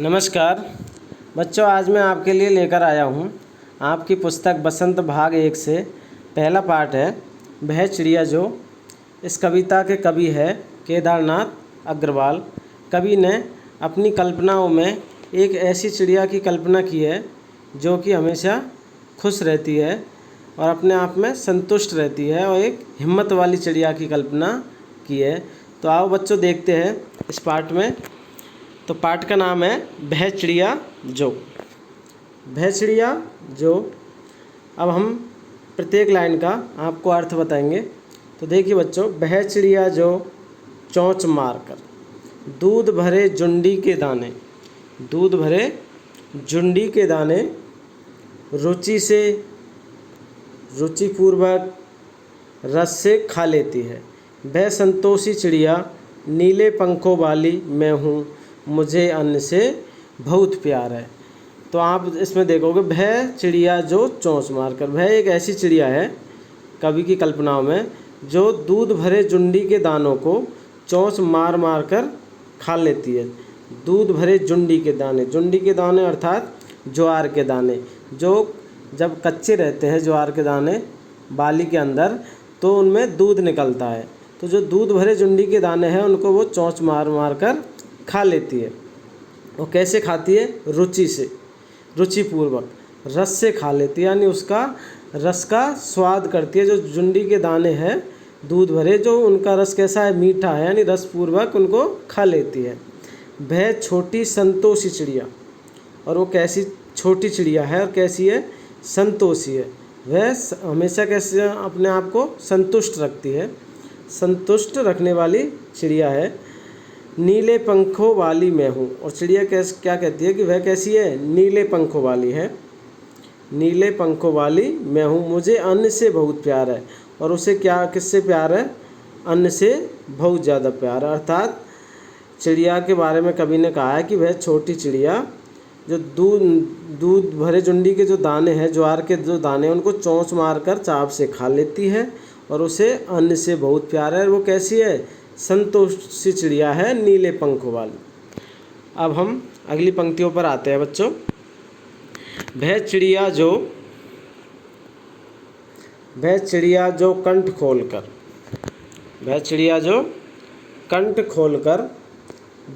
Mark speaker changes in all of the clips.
Speaker 1: नमस्कार बच्चों, आज मैं आपके लिए लेकर आया हूँ आपकी पुस्तक बसंत भाग 1 से पहला पार्ट है वह चिड़िया जो। इस कविता के कवि है केदारनाथ अग्रवाल। कवि ने अपनी कल्पनाओं में एक ऐसी चिड़िया की कल्पना की है जो कि हमेशा खुश रहती है और अपने आप में संतुष्ट रहती है और एक हिम्मत वाली चिड़िया की कल्पना की है। तो आओ बच्चों देखते हैं इस पार्ट में। तो पाठ का नाम है वह चिड़िया जो। वह चिड़िया जो। अब हम प्रत्येक लाइन का आपको अर्थ बताएंगे। तो देखिए बच्चों, वह चिड़िया जो चोंच मारकर दूध भरे जुंडी के दाने, दूध भरे जुंडी के दाने रुचिपूर्वक रस से खा लेती है। वह संतोषी चिड़िया नीले पंखों वाली मैं हूँ, मुझे अन्न से बहुत प्यार है। तो आप इसमें देखोगे वह चिड़िया जो चोंच मारकर, वह एक ऐसी चिड़िया है कवि की कल्पनाओं में जो दूध भरे जुंडी के दानों को चोंच मार मार कर खा लेती है। दूध भरे जुंडी के दाने अर्थात ज्वार के दाने, जो जब कच्चे रहते हैं ज्वार के दाने बाली के अंदर तो उनमें दूध निकलता है। तो जो दूध भरे जुंडी के दाने हैं उनको वो चोंच मार मार कर खा लेती है। और कैसे खाती है? रुचि से, रुचिपूर्वक रस से खा लेती है, यानी उसका रस का स्वाद करती है। जो जुंडी के दाने हैं दूध भरे, जो उनका रस कैसा है? मीठा है, यानी रसपूर्वक उनको खा लेती है। वह छोटी संतोषी चिड़िया, और वो कैसी छोटी चिड़िया है और कैसी है? संतोषी है। वह हमेशा कैसे अपने आप को संतुष्ट रखती है, संतुष्ट रखने वाली चिड़िया है। नीले पंखों वाली मैं हूँ। और चिड़िया क्या कहती है कि वह कैसी है? नीले पंखों वाली है। नीले पंखों वाली मैं हूँ, मुझे अन्न से बहुत प्यार है। और उसे किससे प्यार है? अन्न से बहुत ज़्यादा प्यार है। अर्थात चिड़िया के बारे में कवि ने कहा है कि वह छोटी चिड़िया जो दूध भरे जुंडी के जो दाने हैं, ज्वार के जो दाने हैं, उनको चोंच मारकर चाव से खा लेती है और उसे अन्न से बहुत प्यार है। और वो कैसी है? संतोषी चिड़िया है, नीले पंखों वाली। अब हम अगली पंक्तियों पर आते हैं बच्चों। वह चिड़िया जो कंठ खोलकर, वह चिड़िया जो कंठ खोलकर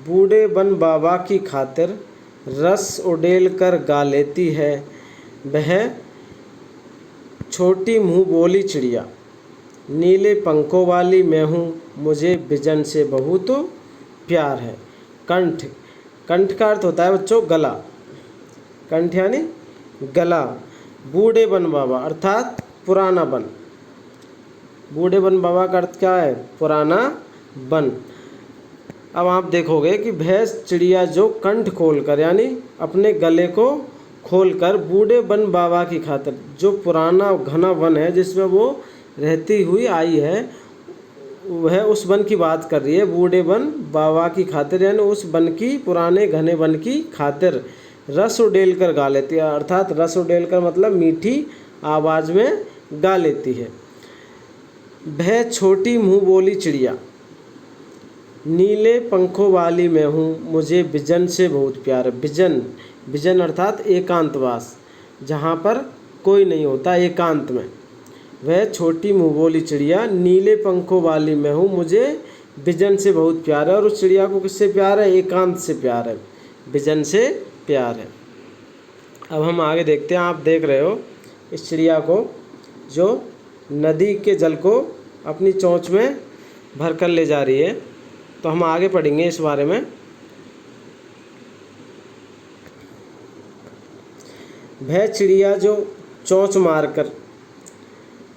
Speaker 1: बूढ़े बन बाबा की खातिर रस उड़ेल कर गा लेती है। वह छोटी मुँह बोली चिड़िया नीले पंखों वाली मैं हूँ, मुझे बिजन से बहुत प्यार है। कंठ, कंठ का अर्थ होता है बच्चों गला। कंठ यानी गला। बूढ़े बन बाबा अर्थात पुराना बन। बूढ़े बन बाबा का अर्थ क्या है? पुराना बन। अब आप देखोगे कि भैंस चिड़िया जो कंठ खोलकर, यानी अपने गले को खोलकर बूढ़े बन बाबा की खातिर, जो पुराना घना वन है जिसमें वो रहती हुई आई है, वह उस वन की बात कर रही है। बूढ़े वन बाबा की खातिर, यानी उस वन की, पुराने घने वन की खातिर रस उड़ेल कर गा लेती है। अर्थात रस उड़ेल कर मतलब मीठी आवाज़ में गा लेती है। वह छोटी मुँह बोली चिड़िया नीले पंखों वाली मैं हूँ, मुझे बिजन से बहुत प्यार है। बिजन, बिजन अर्थात एकांतवास, जहाँ पर कोई नहीं होता, एकांत में। वह छोटी मुँह बोली चिड़िया नीले पंखों वाली मैं हूँ, मुझे बिजन से बहुत प्यार है। और उस चिड़िया को किससे प्यार है? एकांत से प्यार है, बिजन से प्यार है। अब हम आगे देखते हैं। आप देख रहे हो इस चिड़िया को जो नदी के जल को अपनी चोंच में भर कर ले जा रही है। तो हम आगे पढ़ेंगे इस बारे में। वह चिड़िया जो चोंच मारकर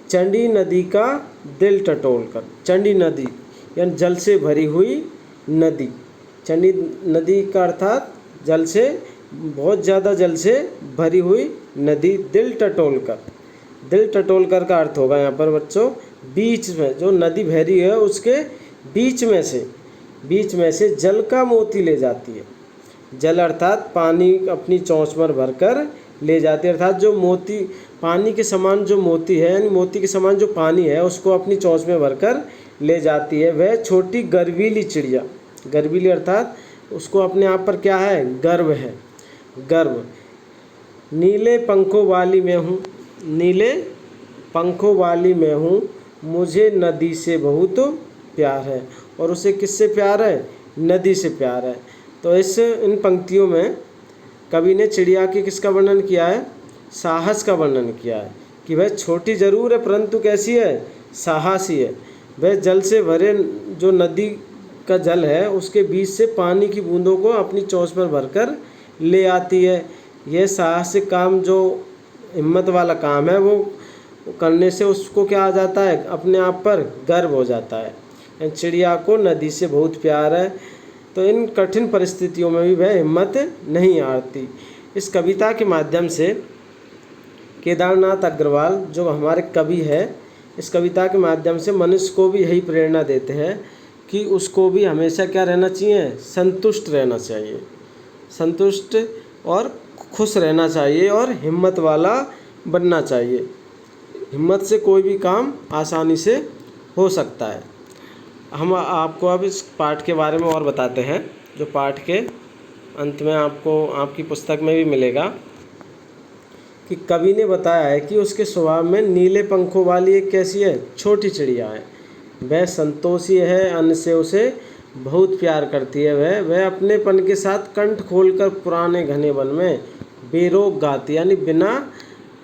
Speaker 1: चंडी नदी का दिल टटोल कर, चंडी नदी यानी जल से भरी हुई नदी, चंडी नदी का अर्थात जल से, बहुत ज़्यादा जल से भरी हुई नदी। दिल टटोल कर, दिल टटोल कर का अर्थ होगा यहाँ पर बच्चों बीच में, जो नदी बहरी है उसके बीच में से जल का मोती ले जाती है। जल अर्थात पानी अपनी चोंच पर भरकर ले जाती है। अर्थात जो मोती, पानी के समान जो मोती है, यानी मोती के समान जो पानी है उसको अपनी चोंच में भरकर ले जाती है। वह छोटी गर्वीली चिड़िया, गर्वीली अर्थात उसको अपने आप पर क्या है, गर्व है, गर्व। नीले पंखों वाली मैं हूँ, नीले पंखों वाली मैं हूँ, मुझे नदी से बहुत प्यार है। और उसे किससे प्यार है, नदी से प्यार है। तो इन पंक्तियों में कवि ने चिड़िया की किसका वर्णन किया है, साहस का वर्णन किया है कि वह छोटी जरूर है परंतु कैसी है, साहसी है। वह जल से भरे जो नदी का जल है उसके बीच से पानी की बूंदों को अपनी चोंच पर भरकर ले आती है। यह साहसिक काम जो हिम्मत वाला काम है वो करने से उसको क्या आ जाता है, अपने आप पर गर्व हो जाता है। चिड़िया को नदी से बहुत प्यार है, तो इन कठिन परिस्थितियों में भी वह हिम्मत नहीं हारती। इस कविता के माध्यम से केदारनाथ अग्रवाल जो हमारे कवि है, इस कविता के माध्यम से मनुष्य को भी यही प्रेरणा देते हैं कि उसको भी हमेशा क्या रहना चाहिए, संतुष्ट रहना चाहिए, संतुष्ट और खुश रहना चाहिए और हिम्मत वाला बनना चाहिए। हिम्मत से कोई भी काम आसानी से हो सकता है। हम आपको अब इस पाठ के बारे में और बताते हैं, जो पाठ के अंत में आपको आपकी पुस्तक में भी मिलेगा कि कवि ने बताया है कि उसके स्वभाव में नीले पंखों वाली एक कैसी है, छोटी चिड़िया है। वह संतोषी है, अन्न से उसे बहुत प्यार करती है। वह अपनेपन के साथ कंठ खोलकर पुराने घने वन में बेरोक गाती, यानी बिना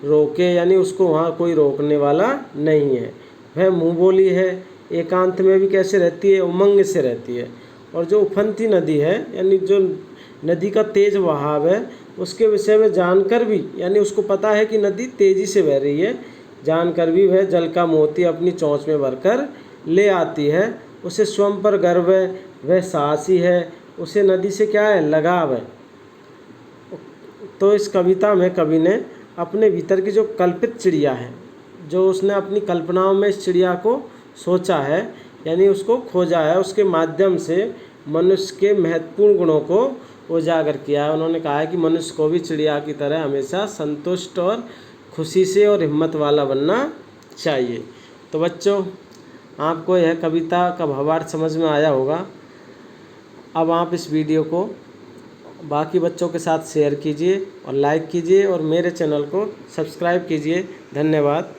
Speaker 1: रोके, यानी उसको वहाँ कोई रोकने वाला नहीं है। वह मुँह बोली है, एकांत में भी कैसे रहती है, उमंग से रहती है। और जो उफनती नदी है, यानी जो नदी का तेज बहाव है, उसके विषय में जानकर भी, यानी उसको पता है कि नदी तेज़ी से बह रही है, जानकर भी वह जल का मोती अपनी चोंच में भरकर ले आती है। उसे स्वयं पर गर्व है, वह साहसी है, उसे नदी से क्या है, लगाव है। तो इस कविता में कवि ने अपने भीतर की जो कल्पित चिड़िया है, जो उसने अपनी कल्पनाओं में इस चिड़िया को सोचा है, यानी उसको खोजा है, उसके माध्यम से मनुष्य के महत्वपूर्ण गुणों को उजागर किया है। उन्होंने कहा है कि मनुष्य को भी चिड़िया की तरह हमेशा संतुष्ट और खुशी से और हिम्मत वाला बनना चाहिए। तो बच्चों, आपको यह कविता का भावार्थ समझ में आया होगा। अब आप इस वीडियो को बाकी बच्चों के साथ शेयर कीजिए और लाइक कीजिए और मेरे चैनल को सब्सक्राइब कीजिए। धन्यवाद।